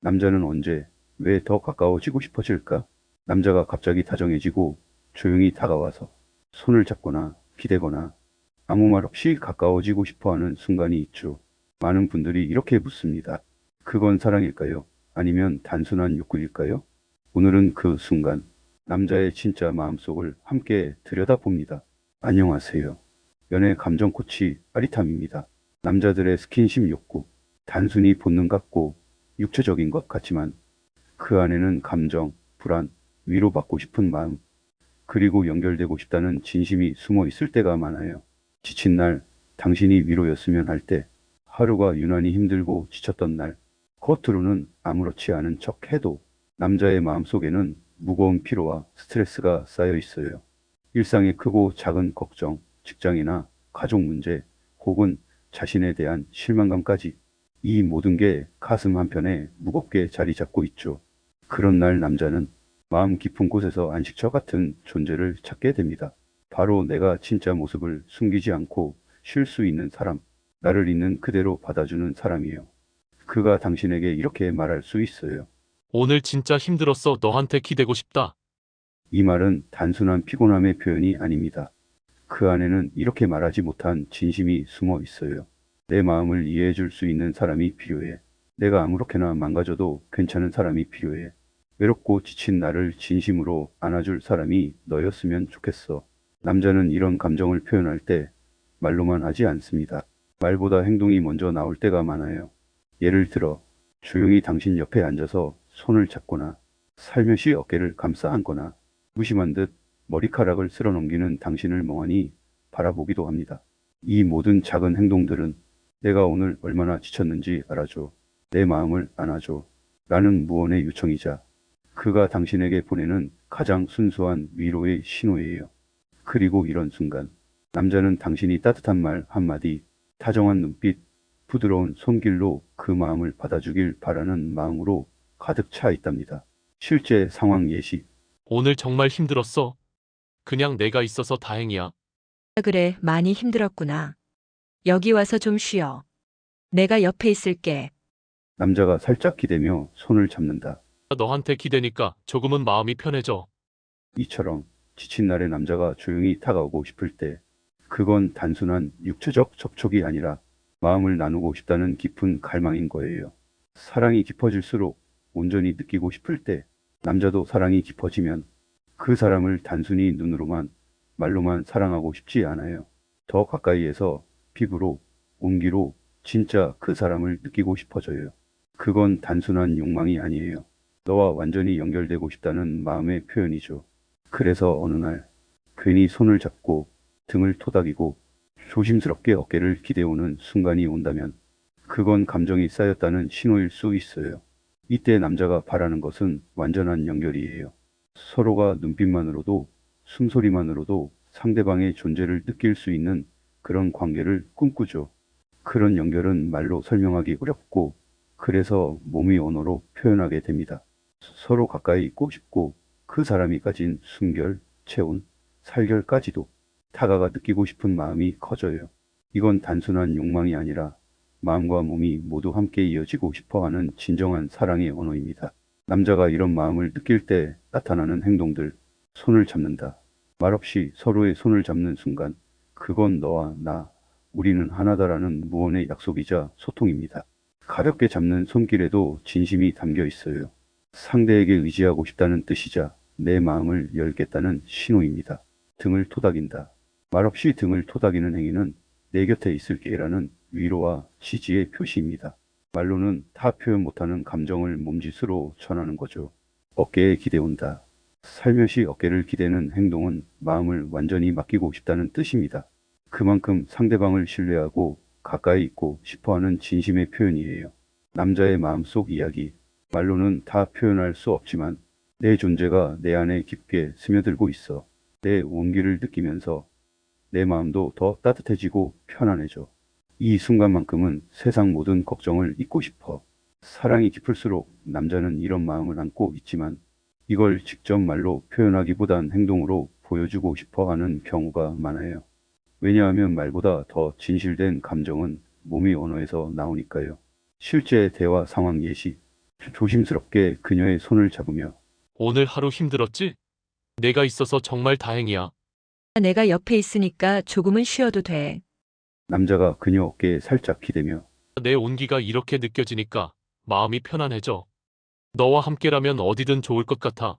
남자는 언제, 왜 더 가까워지고 싶어질까? 남자가 갑자기 다정해지고 조용히 다가와서 손을 잡거나 기대거나 아무 말 없이 가까워지고 싶어 하는 순간이 있죠. 많은 분들이 이렇게 묻습니다. 그건 사랑일까요? 아니면 단순한 욕구일까요? 오늘은 그 순간, 남자의 진짜 마음속을 함께 들여다봅니다. 안녕하세요. 연애 감정 코치 아리탐입니다. 남자들의 스킨십 욕구, 단순히 본능 같고 육체적인 것 같지만 그 안에는 감정, 불안, 위로받고 싶은 마음, 그리고 연결되고 싶다는 진심이 숨어 있을 때가 많아요. 지친 날, 당신이 위로였으면 할 때, 하루가 유난히 힘들고 지쳤던 날, 겉으로는 아무렇지 않은 척 해도 남자의 마음속에는 무거운 피로와 스트레스가 쌓여 있어요. 일상의 크고 작은 걱정, 직장이나 가족 문제, 혹은 자신에 대한 실망감까지 이 모든 게 가슴 한편에 무겁게 자리 잡고 있죠. 그런 날 남자는 마음 깊은 곳에서 안식처 같은 존재를 찾게 됩니다. 바로 내가 진짜 모습을 숨기지 않고 쉴 수 있는 사람, 나를 있는 그대로 받아주는 사람이에요. 그가 당신에게 이렇게 말할 수 있어요. 오늘 진짜 힘들었어. 너한테 기대고 싶다. 이 말은 단순한 피곤함의 표현이 아닙니다. 그 안에는 이렇게 말하지 못한 진심이 숨어 있어요. 내 마음을 이해해 줄 수 있는 사람이 필요해. 내가 아무렇게나 망가져도 괜찮은 사람이 필요해. 외롭고 지친 나를 진심으로 안아줄 사람이 너였으면 좋겠어. 남자는 이런 감정을 표현할 때 말로만 하지 않습니다. 말보다 행동이 먼저 나올 때가 많아요. 예를 들어, 조용히 당신 옆에 앉아서 손을 잡거나, 살며시 어깨를 감싸 안거나, 무심한 듯 머리카락을 쓸어 넘기는 당신을 멍하니 바라보기도 합니다. 이 모든 작은 행동들은 내가 오늘 얼마나 지쳤는지 알아줘. 내 마음을 안아줘. 라는 무언의 요청이자 그가 당신에게 보내는 가장 순수한 위로의 신호예요. 그리고 이런 순간, 남자는 당신이 따뜻한 말 한마디, 다정한 눈빛, 부드러운 손길로 그 마음을 받아주길 바라는 마음으로 가득 차 있답니다. 실제 상황 예시, 오늘 정말 힘들었어. 그냥 내가 있어서 다행이야. 그래, 많이 힘들었구나. 여기 와서 좀 쉬어. 내가 옆에 있을게. 남자가 살짝 기대며 손을 잡는다. 너한테 기대니까 조금은 마음이 편해져. 이처럼 지친 날에 남자가 조용히 다가오고 싶을 때, 그건 단순한 육체적 접촉이 아니라 마음을 나누고 싶다는 깊은 갈망인 거예요. 사랑이 깊어질수록 온전히 느끼고 싶을 때, 남자도 사랑이 깊어지면 그 사람을 단순히 눈으로만, 말로만 사랑하고 싶지 않아요. 더 가까이에서 피부로, 온기로 진짜 그 사람을 느끼고 싶어져요. 그건 단순한 욕망이 아니에요. 너와 완전히 연결되고 싶다는 마음의 표현이죠. 그래서 어느 날 괜히 손을 잡고 등을 토닥이고 조심스럽게 어깨를 기대오는 순간이 온다면 그건 감정이 쌓였다는 신호일 수 있어요. 이때 남자가 바라는 것은 완전한 연결이에요. 서로가 눈빛만으로도 숨소리만으로도 상대방의 존재를 느낄 수 있는 그런 관계를 꿈꾸죠. 그런 연결은 말로 설명하기 어렵고 그래서 몸의 언어로 표현하게 됩니다. 서로 가까이 있고 싶고 그 사람이 가진 순결, 체온, 살결까지도 타가가 느끼고 싶은 마음이 커져요. 이건 단순한 욕망이 아니라 마음과 몸이 모두 함께 이어지고 싶어하는 진정한 사랑의 언어입니다. 남자가 이런 마음을 느낄 때 나타나는 행동들, 손을 잡는다. 말없이 서로의 손을 잡는 순간, 그건 너와 나, 우리는 하나다라는 무언의 약속이자 소통입니다. 가볍게 잡는 손길에도 진심이 담겨 있어요. 상대에게 의지하고 싶다는 뜻이자 내 마음을 열겠다는 신호입니다. 등을 토닥인다. 말없이 등을 토닥이는 행위는 내 곁에 있을게라는 위로와 지지의 표시입니다. 말로는 다 표현 못하는 감정을 몸짓으로 전하는 거죠. 어깨에 기대온다. 살며시 어깨를 기대는 행동은 마음을 완전히 맡기고 싶다는 뜻입니다. 그만큼 상대방을 신뢰하고 가까이 있고 싶어하는 진심의 표현이에요. 남자의 마음속 이야기, 말로는 다 표현할 수 없지만 내 존재가 내 안에 깊게 스며들고 있어. 내 온기를 느끼면서 내 마음도 더 따뜻해지고 편안해져. 이 순간만큼은 세상 모든 걱정을 잊고 싶어. 사랑이 깊을수록 남자는 이런 마음을 안고 있지만 이걸 직접 말로 표현하기보단 행동으로 보여주고 싶어 하는 경우가 많아요. 왜냐하면 말보다 더 진실된 감정은 몸의 언어에서 나오니까요. 실제 대화 상황 예시. 조심스럽게 그녀의 손을 잡으며 오늘 하루 힘들었지? 내가 있어서 정말 다행이야. 내가 옆에 있으니까 조금은 쉬어도 돼. 남자가 그녀 어깨에 살짝 기대며 내 온기가 이렇게 느껴지니까 마음이 편안해져. 너와 함께라면 어디든 좋을 것 같아.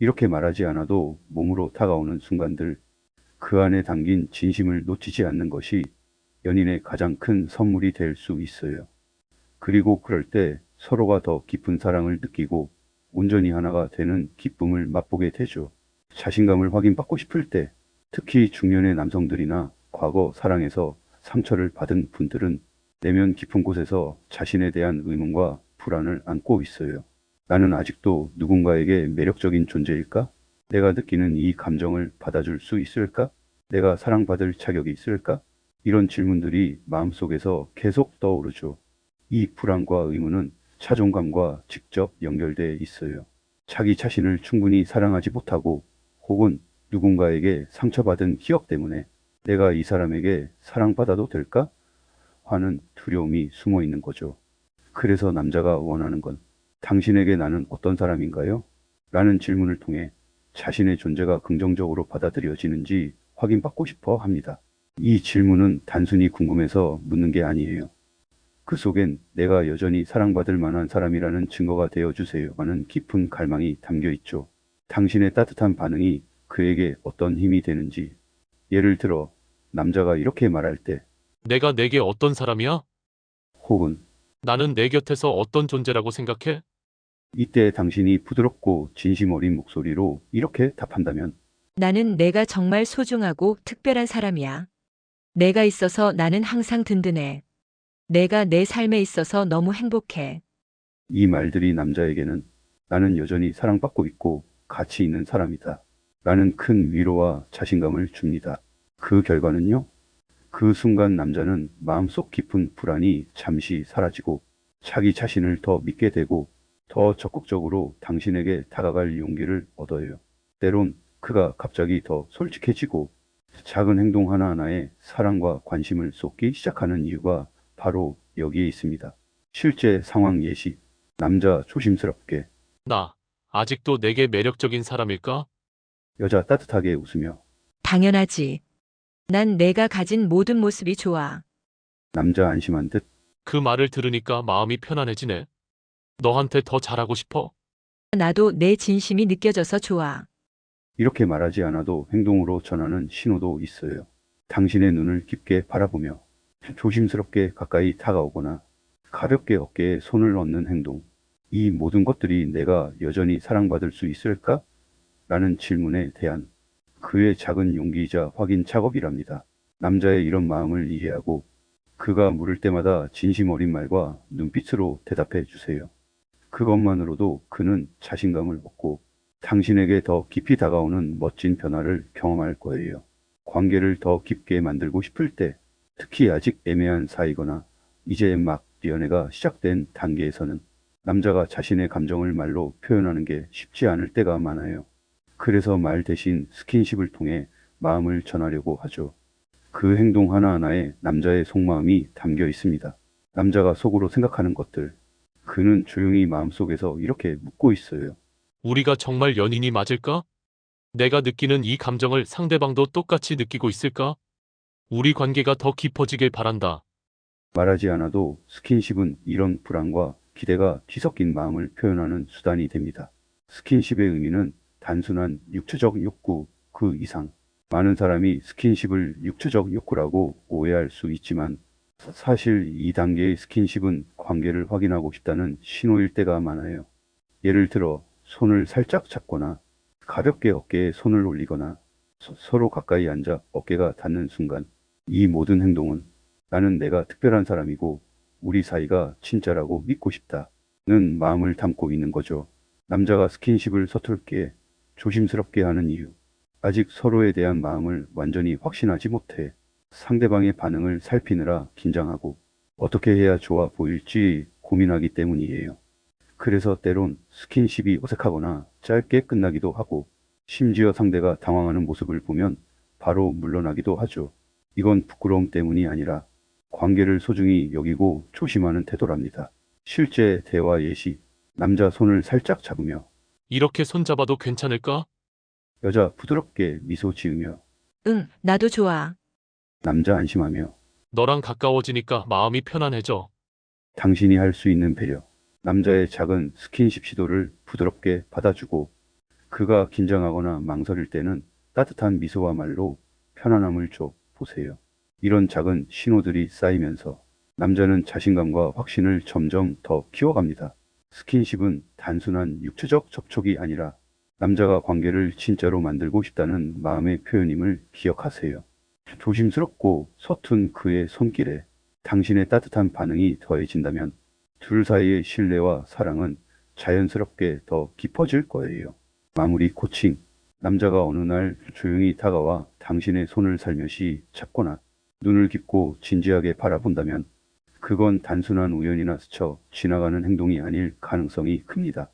이렇게 말하지 않아도 몸으로 다가오는 순간들, 그 안에 담긴 진심을 놓치지 않는 것이 연인의 가장 큰 선물이 될 수 있어요. 그리고 그럴 때 서로가 더 깊은 사랑을 느끼고 온전히 하나가 되는 기쁨을 맛보게 되죠. 자신감을 확인받고 싶을 때, 특히 중년의 남성들이나 과거 사랑에서 상처를 받은 분들은 내면 깊은 곳에서 자신에 대한 의문과 불안을 안고 있어요. 나는 아직도 누군가에게 매력적인 존재일까? 내가 느끼는 이 감정을 받아줄 수 있을까? 내가 사랑받을 자격이 있을까? 이런 질문들이 마음속에서 계속 떠오르죠. 이 불안과 의문은 자존감과 직접 연결돼 있어요. 자기 자신을 충분히 사랑하지 못하고 혹은 누군가에게 상처받은 기억 때문에 내가 이 사람에게 사랑받아도 될까? 하는 두려움이 숨어 있는 거죠. 그래서 남자가 원하는 건 당신에게 나는 어떤 사람인가요? 라는 질문을 통해 자신의 존재가 긍정적으로 받아들여지는지 확인받고 싶어 합니다. 이 질문은 단순히 궁금해서 묻는 게 아니에요. 그 속엔 내가 여전히 사랑받을 만한 사람이라는 증거가 되어주세요 하는 깊은 갈망이 담겨 있죠. 당신의 따뜻한 반응이 그에게 어떤 힘이 되는지, 예를 들어 남자가 이렇게 말할 때, 내가 내게 어떤 사람이야? 혹은 나는 내 곁에서 어떤 존재라고 생각해? 이때 당신이 부드럽고 진심 어린 목소리로 이렇게 답한다면, 나는 내가 정말 소중하고 특별한 사람이야. 내가 있어서 나는 항상 든든해. 내가 내 삶에 있어서 너무 행복해. 이 말들이 남자에게는 나는 여전히 사랑받고 있고 가치 있는 사람이다 라는 큰 위로와 자신감을 줍니다. 그 결과는요? 그 순간 남자는 마음속 깊은 불안이 잠시 사라지고 자기 자신을 더 믿게 되고 더 적극적으로 당신에게 다가갈 용기를 얻어요. 때론 그가 갑자기 더 솔직해지고 작은 행동 하나하나에 사랑과 관심을 쏟기 시작하는 이유가 바로 여기에 있습니다. 실제 상황 예시. 남자 조심스럽게, 나 아직도 내게 매력적인 사람일까? 여자 따뜻하게 웃으며, 당연하지. 난 내가 가진 모든 모습이 좋아. 남자 안심한 듯 그 말을 들으니까 마음이 편안해지네. 너한테 더 잘하고 싶어. 나도 내 진심이 느껴져서 좋아. 이렇게 말하지 않아도 행동으로 전하는 신호도 있어요. 당신의 눈을 깊게 바라보며 조심스럽게 가까이 다가오거나 가볍게 어깨에 손을 얹는 행동. 이 모든 것들이 내가 여전히 사랑받을 수 있을까? 라는 질문에 대한 그의 작은 용기이자 확인 작업이랍니다. 남자의 이런 마음을 이해하고 그가 물을 때마다 진심 어린 말과 눈빛으로 대답해 주세요. 그것만으로도 그는 자신감을 얻고 당신에게 더 깊이 다가오는 멋진 변화를 경험할 거예요. 관계를 더 깊게 만들고 싶을 때, 특히 아직 애매한 사이거나 이제 막 연애가 시작된 단계에서는 남자가 자신의 감정을 말로 표현하는 게 쉽지 않을 때가 많아요. 그래서 말 대신 스킨십을 통해 마음을 전하려고 하죠. 그 행동 하나하나에 남자의 속마음이 담겨 있습니다. 남자가 속으로 생각하는 것들, 그는 조용히 마음속에서 이렇게 묻고 있어요. 우리가 정말 연인이 맞을까? 내가 느끼는 이 감정을 상대방도 똑같이 느끼고 있을까? 우리 관계가 더 깊어지길 바란다. 말하지 않아도 스킨십은 이런 불안과 기대가 뒤섞인 마음을 표현하는 수단이 됩니다. 스킨십의 의미는 단순한 육체적 욕구 그 이상. 많은 사람이 스킨십을 육체적 욕구라고 오해할 수 있지만 사실 이 단계의 스킨십은 관계를 확인하고 싶다는 신호일 때가 많아요. 예를 들어 손을 살짝 잡거나 가볍게 어깨에 손을 올리거나 서로 가까이 앉아 어깨가 닿는 순간 이 모든 행동은 나는 내가 특별한 사람이고 우리 사이가 진짜라고 믿고 싶다는 마음을 담고 있는 거죠. 남자가 스킨십을 서툴게 조심스럽게 하는 이유. 아직 서로에 대한 마음을 완전히 확신하지 못해 상대방의 반응을 살피느라 긴장하고 어떻게 해야 좋아 보일지 고민하기 때문이에요. 그래서 때론 스킨십이 어색하거나 짧게 끝나기도 하고 심지어 상대가 당황하는 모습을 보면 바로 물러나기도 하죠. 이건 부끄러움 때문이 아니라 관계를 소중히 여기고 조심하는 태도랍니다. 실제 대화 예시. 남자 손을 살짝 잡으며 이렇게 손잡아도 괜찮을까? 여자 부드럽게 미소 지으며 응, 나도 좋아. 남자 안심하며 너랑 가까워지니까 마음이 편안해져. 당신이 할 수 있는 배려. 남자의 작은 스킨십 시도를 부드럽게 받아주고 그가 긴장하거나 망설일 때는 따뜻한 미소와 말로 편안함을 줘 보세요. 이런 작은 신호들이 쌓이면서 남자는 자신감과 확신을 점점 더 키워갑니다. 스킨십은 단순한 육체적 접촉이 아니라 남자가 관계를 진짜로 만들고 싶다는 마음의 표현임을 기억하세요. 조심스럽고 서툰 그의 손길에 당신의 따뜻한 반응이 더해진다면 둘 사이의 신뢰와 사랑은 자연스럽게 더 깊어질 거예요. 마무리 코칭. 남자가 어느 날 조용히 다가와 당신의 손을 살며시 잡거나 눈을 깊고 진지하게 바라본다면 그건 단순한 우연이나 스쳐 지나가는 행동이 아닐 가능성이 큽니다.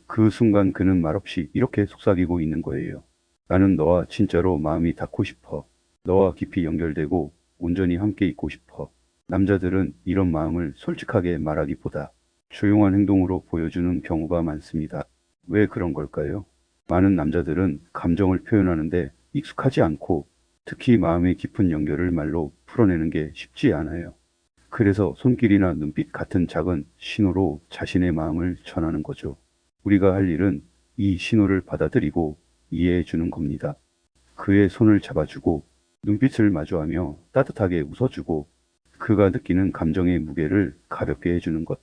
그 순간 그는 말없이 이렇게 속삭이고 있는 거예요. 나는 너와 진짜로 마음이 닿고 싶어. 너와 깊이 연결되고 온전히 함께 있고 싶어. 남자들은 이런 마음을 솔직하게 말하기보다 조용한 행동으로 보여주는 경우가 많습니다. 왜 그런 걸까요? 많은 남자들은 감정을 표현하는데 익숙하지 않고 특히 마음의 깊은 연결을 말로 풀어내는 게 쉽지 않아요. 그래서 손길이나 눈빛 같은 작은 신호로 자신의 마음을 전하는 거죠. 우리가 할 일은 이 신호를 받아들이고 이해해 주는 겁니다. 그의 손을 잡아주고 눈빛을 마주하며 따뜻하게 웃어주고 그가 느끼는 감정의 무게를 가볍게 해주는 것.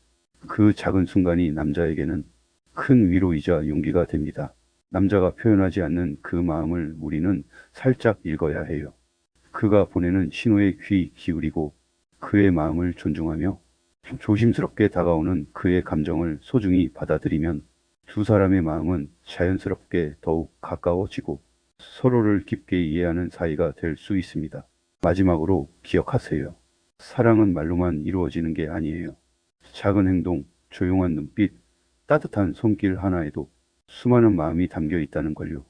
그 작은 순간이 남자에게는 큰 위로이자 용기가 됩니다. 남자가 표현하지 않는 그 마음을 우리는 살짝 읽어야 해요. 그가 보내는 신호에 귀 기울이고 그의 마음을 존중하며 조심스럽게 다가오는 그의 감정을 소중히 받아들이면 두 사람의 마음은 자연스럽게 더욱 가까워지고 서로를 깊게 이해하는 사이가 될 수 있습니다. 마지막으로 기억하세요. 사랑은 말로만 이루어지는 게 아니에요. 작은 행동, 조용한 눈빛, 따뜻한 손길 하나에도 수많은 마음이 담겨 있다는 걸요.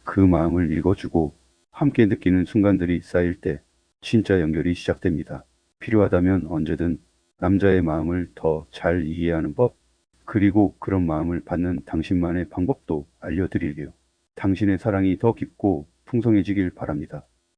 그 마음을 읽어주고 함께 느끼는 순간들이 쌓일 때 진짜 연결이 시작됩니다. 필요하다면 언제든 남자의 마음을 더 잘 이해하는 법, 그리고 그런 마음을 받는 당신만의 방법도 알려드릴게요. 당신의 사랑이 더 깊고 풍성해지길 바랍니다.